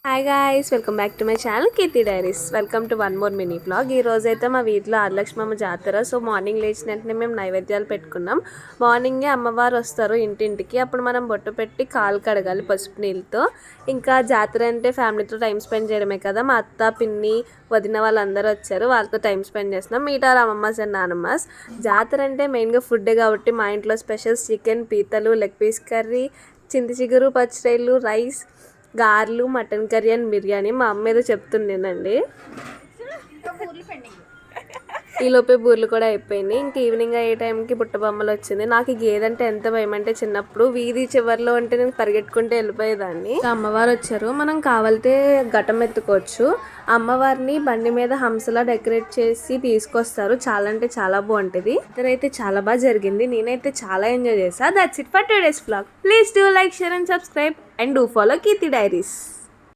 Hi guys, welcome back to my channel Keerthi diaries. Welcome to one more mini blog. ఈ రోజైతే మా వీధిలో ఆదిలక్ష్మమ్మ జాతర. సో మార్నింగ్ లేచిన వెంటనే మేము నైవేద్యాలు పెట్టుకున్నాం. మార్నింగే అమ్మవారు వస్తారు ఇంటింటికి. అప్పుడు మనం బొట్టు పెట్టి కాలు కడగాలి పసుపు నీళ్ళతో. ఇంకా జాతర అంటే ఫ్యామిలీతో టైం స్పెండ్ చేయడమే కదా. మా అత్త, పిన్ని, వదిన వాళ్ళందరూ వచ్చారు. వాళ్ళతో టైం స్పెండ్ చేస్తున్నాం. మీటారు అమ్మమ్మస్ అండ్ నానమ్మస్. జాతర అంటే మెయిన్గా ఫుడ్డే కాబట్టి మా ఇంట్లో స్పెషల్స్ చికెన్, పీతలు, లెగ్ పీస్ కర్రీ, చింత చిగురు పచ్చడిలు, రైస్, గారెలు, మటన్ కర్రీ అండ్ బిర్యానీ. మా అమ్మ ఏదో చెప్తుండేనండి. ఈలోపే బూర్లు కూడా అయిపోయినాయి. ఇంక ఈవినింగ్ అయ్యే టైంకి బుట్టబొమ్మలు వచ్చింది. నాకు గేదంటే ఎంత భయం అంటే చిన్నప్పుడు వీధి చివరిలో అంటే నేను పరిగెట్టుకుంటే వెళ్ళిపోయేదాన్ని. అమ్మవారు వచ్చారు. మనం కావాలితే ఘటం ఎత్తుకోవచ్చు. అమ్మవారిని బండి మీద హంసలా డెకరేట్ చేసి తీసుకొస్తారు. చాలా అంటే చాలా బాగుంటుంది. ఇద్దరైతే చాలా బాగా జరిగింది. నేనైతే చాలా ఎంజాయ్ చేసా. That's it for today's vlog. Please do like, share and subscribe and do follow Keerthi diaries.